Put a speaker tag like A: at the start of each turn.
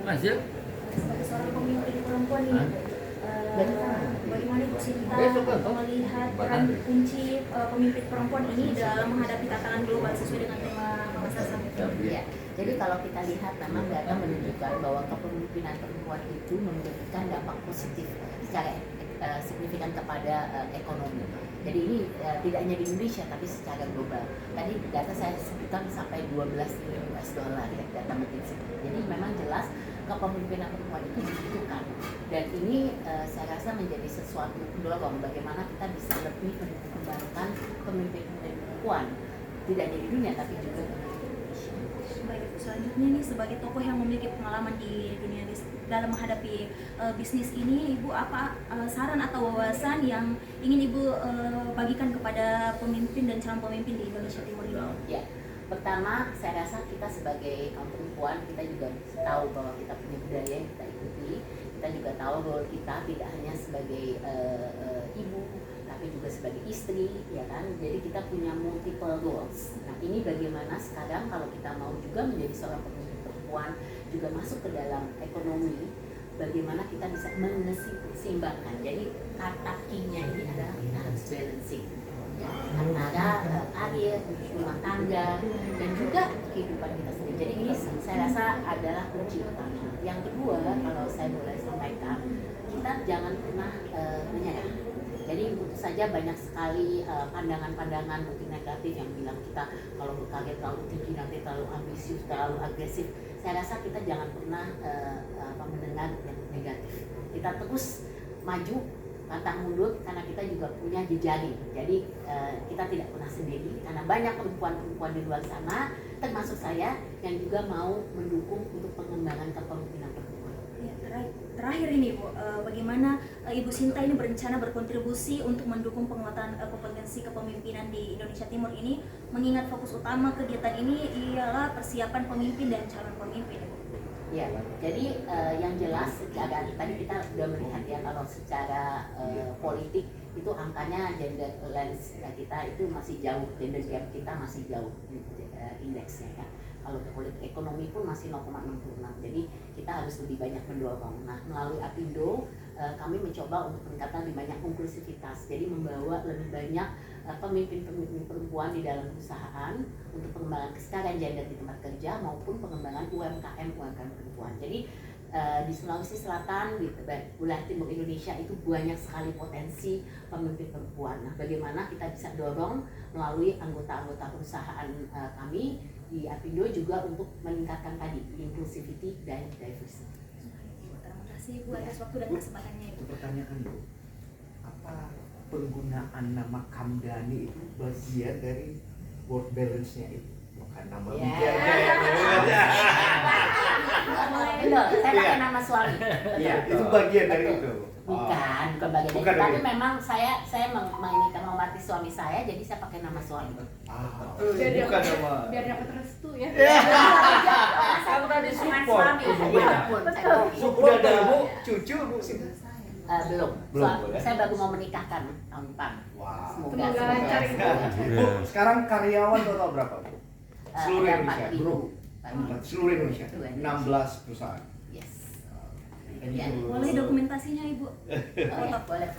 A: Mas ya?
B: Sebagai seorang pemimpin perempuan nih, bagaimana Ibu Sinta melihat peran kunci pemimpin perempuan ini dalam menghadapi tantangan global sesuai dengan tema Mama Sasa?
C: Ya, jadi kalau kita lihat memang data menunjukkan bahwa kepemimpinan perempuan itu memberikan dampak positif secara signifikan kepada ekonomi. Jadi ini tidak hanya di Indonesia tapi secara global. Tadi data saya sebutkan sampai 12 triliun US dollar ya, data McKinsey. Jadi memang jelas kepemimpinan perempuan itu dibutuhkan, dan ini saya rasa menjadi sesuatu pendorong bagaimana kita bisa lebih mengembangkan pemimpin perempuan tidak hanya di dunia tapi juga di Indonesia.
B: Baik, selanjutnya nih sebagai tokoh yang memiliki pengalaman di dunia dalam menghadapi bisnis ini, Ibu apa saran atau wawasan yang ingin Ibu bagikan kepada pemimpin dan calon pemimpin di Indonesia Timur ini?
C: Ya. Pertama, saya rasa kita sebagai kaum perempuan, kita juga tahu bahwa kita punya budaya yang kita ikuti. Kita juga tahu bahwa kita tidak hanya sebagai ibu, tapi juga sebagai istri, ya kan? Jadi kita punya multiple roles. Nah, ini bagaimana sekarang kalau kita mau juga menjadi seorang pemimpin perempuan, juga masuk ke dalam ekonomi, bagaimana kita bisa menseimbangkan. Jadi kata key-nya ini adalah kita harus balancing antara karir, rumah tangga, dan juga kehidupan kita sendiri. Jadi ini saya rasa adalah kunci utama. Yang kedua, kalau saya boleh sampaikan, kita jangan pernah menyerah. Jadi tentu saja banyak sekali pandangan-pandangan mungkin negatif yang bilang kita kalau berkarir terlalu tinggi nanti terlalu ambisius, terlalu agresif. Saya rasa kita jangan pernah mendengar yang negatif. Kita terus maju, pantang mundur, karena kita juga punya jejaring. Jadi kita tidak pernah sendiri, karena banyak perempuan-perempuan di luar sana, termasuk saya, yang juga mau mendukung untuk pengembangan kepemimpinan perempuan.
B: Ya, terakhir ini Bu, bagaimana Ibu Sinta ini berencana berkontribusi untuk mendukung penguatan kompetensi kepemimpinan di Indonesia Timur ini, mengingat fokus utama kegiatan ini ialah persiapan pemimpin dan calon pemimpin.
C: Ya, jadi yang jelas tadi kita sudah melihat ya, kalau secara politik itu angkanya gender lens kita itu masih jauh, gender gap kita masih jauh indeksnya ya. Kalau politik ekonomi pun masih 0,66, jadi kita harus lebih banyak mendorong. Nah, melalui Apindo kami mencoba untuk meningkatkan lebih banyak inklusivitas, jadi membawa lebih banyak pemimpin-pemimpin perempuan di dalam perusahaan untuk pengembangan kesetaraan gender di tempat kerja maupun pengembangan UMKM perempuan. Jadi di Sulawesi Selatan, di wilayah timur Indonesia itu banyak sekali potensi pemimpin perempuan. Nah, bagaimana kita bisa dorong melalui anggota-anggota perusahaan kami di Apindo juga untuk meningkatkan tadi inclusivity dan diversity.
B: Terima kasih Bu atas waktu dan kesempatannya.
D: Itu pertanyaan Bu, apa penggunaan nama Kamdani itu bagian dari work balance-nya itu? Bukan nama
C: Ya.
D: Benar,
C: saya pakai nama suami.
D: Iya, itu bagian dari itu.
C: Bukan bagian
D: Bukan
C: dari itu. Tapi
D: dari itu.
C: memang saya menghormati suami saya, jadi saya pakai nama suami.
D: Bukan nama.
E: Biar dapat restu ya.
C: Saya udah disupport.
D: Sudah ada Bu, cucu Bu sih.
C: Belum. Saya baru mau menikahkan tahun depan.
D: Wow.
E: Semoga lancar itu.
D: Bu, sekarang karyawan total berapa Bu? Seluruh
C: Ada
D: Indonesia.
C: 4.000.
D: Seluruh Indonesia. 16 perusahaan.
C: Yes.
D: Thank
C: Ya,
D: you.
B: Boleh dokumentasinya Ibu?
C: Boleh.